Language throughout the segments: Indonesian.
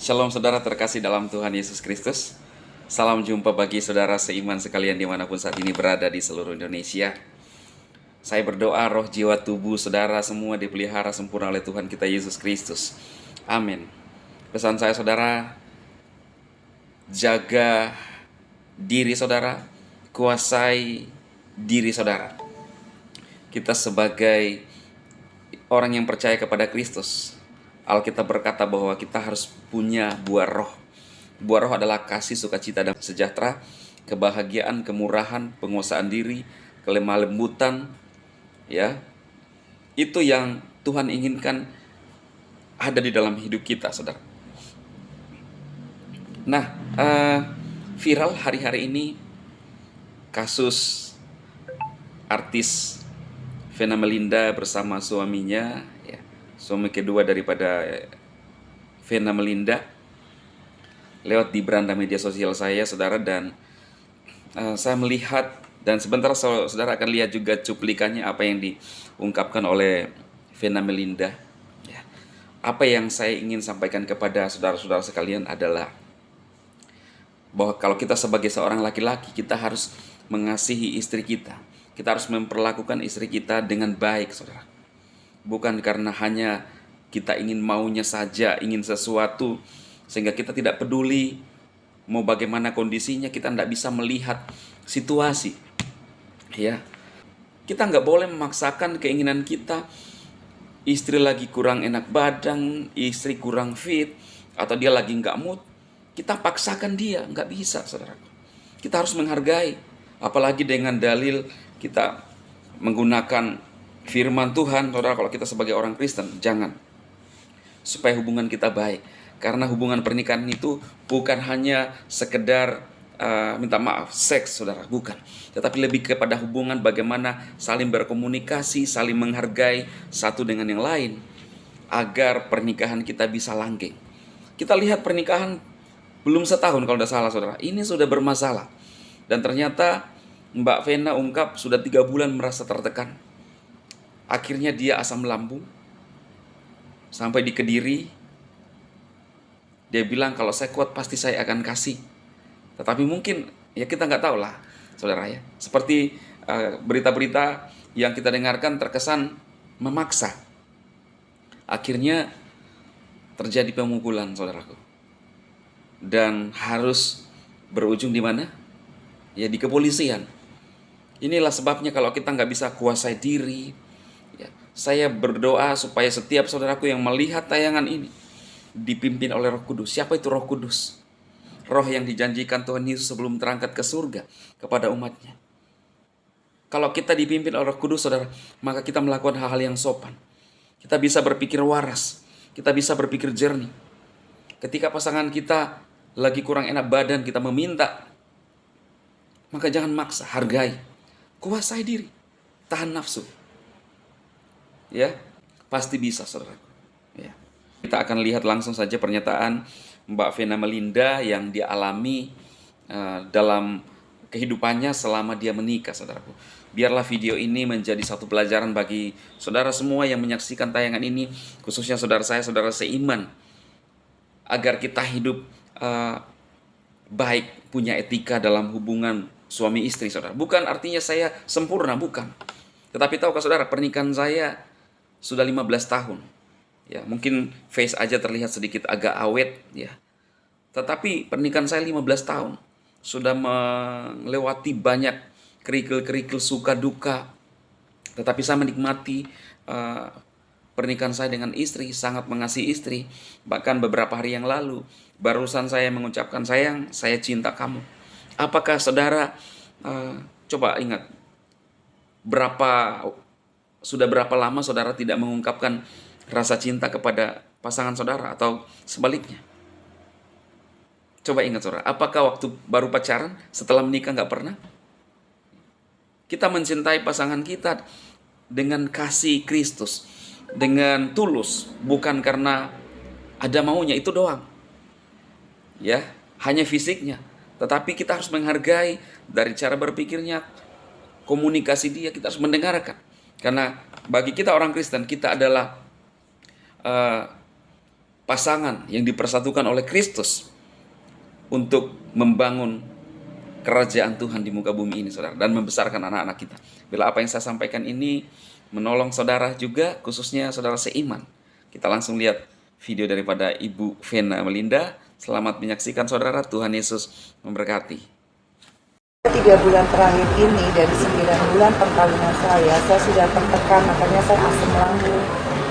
Shalom saudara terkasih dalam Tuhan Yesus Kristus. Salam jumpa bagi saudara seiman sekalian dimanapun saat ini berada di seluruh Indonesia. Saya berdoa roh, jiwa, tubuh saudara semua dipelihara sempurna oleh Tuhan kita Yesus Kristus. Amin. Pesan saya saudara, jaga diri saudara, kuasai diri saudara. Kita sebagai orang yang percaya kepada Kristus, Alkitab berkata bahwa kita harus punya buah roh. Buah roh adalah kasih, sukacita, dan sejahtera, kebahagiaan, kemurahan, penguasaan diri, kelemah lembutan, ya. Itu yang Tuhan inginkan ada di dalam hidup kita, saudara. Nah, viral hari-hari ini kasus artis Vena Melinda bersama suaminya, ya, suami kedua daripada Vena Melinda, lewat di beranda media sosial saya, saudara, dan saya melihat, dan sebentar saudara akan lihat juga cuplikannya apa yang diungkapkan oleh Vena Melinda. Ya. Apa yang saya ingin sampaikan kepada saudara-saudara sekalian adalah bahwa kalau kita sebagai seorang laki-laki, kita harus mengasihi istri kita. Kita harus memperlakukan istri kita dengan baik, saudara. Bukan karena hanya kita ingin maunya saja, ingin sesuatu, sehingga kita tidak peduli mau bagaimana kondisinya, kita tidak bisa melihat situasi. Ya, kita nggak boleh memaksakan keinginan kita. Istri lagi kurang enak badan, istri kurang fit, atau dia lagi nggak mood, kita paksakan dia, nggak bisa, saudara. Kita harus menghargai, apalagi dengan dalil kita menggunakan firman Tuhan, saudara. Kalau kita sebagai orang Kristen, jangan, supaya hubungan kita baik. Karena hubungan pernikahan itu bukan hanya sekedar minta maaf, seks, saudara, bukan. Tetapi lebih kepada hubungan bagaimana saling berkomunikasi, saling menghargai satu dengan yang lain, agar pernikahan kita bisa langgeng. Kita lihat pernikahan belum setahun kalau tidak salah, saudara, ini sudah bermasalah. Dan ternyata Mbak Vena ungkap sudah 3 bulan merasa tertekan. Akhirnya dia asam lambung. Sampai di Kediri, dia bilang kalau saya kuat pasti saya akan kasih. Tetapi mungkin ya kita nggak tahu lah, saudara, ya. Seperti berita-berita yang kita dengarkan terkesan memaksa. Akhirnya terjadi pemukulan, saudaraku. Dan harus berujung di mana? Ya, di kepolisian. Inilah sebabnya kalau kita nggak bisa kuasai diri, ya, saya berdoa supaya setiap saudaraku yang melihat tayangan ini dipimpin oleh Roh Kudus. Siapa itu Roh Kudus? Roh yang dijanjikan Tuhan Yesus sebelum terangkat ke surga kepada umatnya. Kalau kita dipimpin oleh Roh Kudus, saudara, maka kita melakukan hal-hal yang sopan. Kita bisa berpikir waras, kita bisa berpikir jernih. Ketika pasangan kita lagi kurang enak badan, kita meminta, maka jangan maksa, hargai. Kuasai diri, tahan nafsu. Ya, pasti bisa, saudaraku. Ya. Kita akan lihat langsung saja pernyataan Mbak Vena Melinda yang dia alami dalam kehidupannya selama dia menikah, saudaraku. Biarlah video ini menjadi satu pelajaran bagi saudara semua yang menyaksikan tayangan ini, khususnya saudara saya, saudara seiman, agar kita hidup baik, punya etika dalam hubungan suami istri, saudara. Bukan artinya saya sempurna, bukan. Tetapi tahukah saudara, pernikahan saya sudah 15 tahun. Ya, mungkin face aja terlihat sedikit agak awet, ya. Tetapi pernikahan saya 15 tahun. Sudah melewati banyak kerikil-kerikil suka duka. Tetapi saya menikmati pernikahan saya dengan istri, sangat mengasihi istri. Bahkan beberapa hari yang lalu, barusan saya mengucapkan, sayang, saya cinta kamu. Apakah saudara, coba ingat, sudah berapa lama saudara tidak mengungkapkan rasa cinta kepada pasangan saudara, atau sebaliknya? Coba ingat, saudara, apakah waktu baru pacaran, setelah menikah nggak pernah? Kita mencintai pasangan kita dengan kasih Kristus, dengan tulus, bukan karena ada maunya, itu doang. Ya, hanya fisiknya. Tetapi kita harus menghargai dari cara berpikirnya, komunikasi dia, kita harus mendengarkan. Karena bagi kita orang Kristen, kita adalah pasangan yang dipersatukan oleh Kristus untuk membangun kerajaan Tuhan di muka bumi ini, saudara, dan membesarkan anak-anak kita. Bila apa yang saya sampaikan ini menolong saudara juga, khususnya saudara seiman, kita langsung lihat video daripada Ibu Vena Melinda. Selamat menyaksikan saudara, Tuhan Yesus memberkati. 3 bulan terakhir ini, dari 9 bulan perkawinan saya sudah tertekan, makanya saya asam lambung.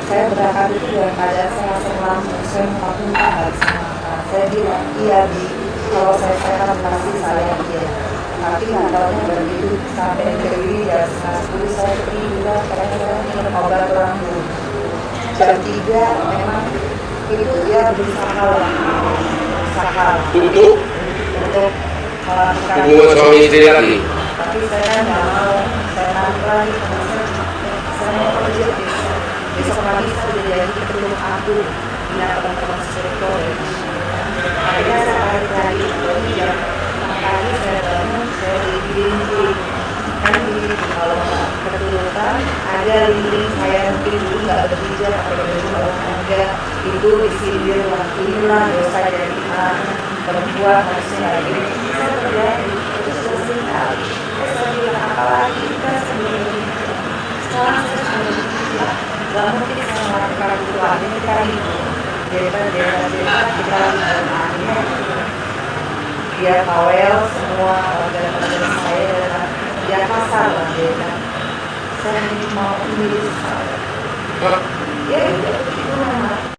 Saya berangkat itu dalam keadaan saya asam lambung, saya muntah harus makan. Saya bilang, iya Bi, kalau saya sehat pasti saya dia. Tapi nggak tahunya begitu, sampai negeri jam 10 saya ketiduran karena saya minum obat lambung. Jam 3 memang itu dia berusaha untuk melakukan suami istri lagi. tapi saya kan nggak mau, saya tarik lagi karena saya mau kerja besok pagi saya sudah jadi ketua aku di teman-teman sektor. Akhirnya saya tarik lagi, jadi jam 6 pagi saya bangun, saya digiring kan begini, kalau kebetulan ada link saya mungkin dulu nggak berhijab atau berbeda, kalau ada itu disindir waktu inilah dosa dari perempuan harusnya lagi saya terjadi itu sudah singkat. Saya bilang apalagi kita sebelum sekarang saya sudah berpikir nggak mungkin saya melakukan itu lagi, kita itu data kita akhirnya dia kawel semua organ-organ saya dan dia kasar lah dia. Saya mau memilih saya ya itu memang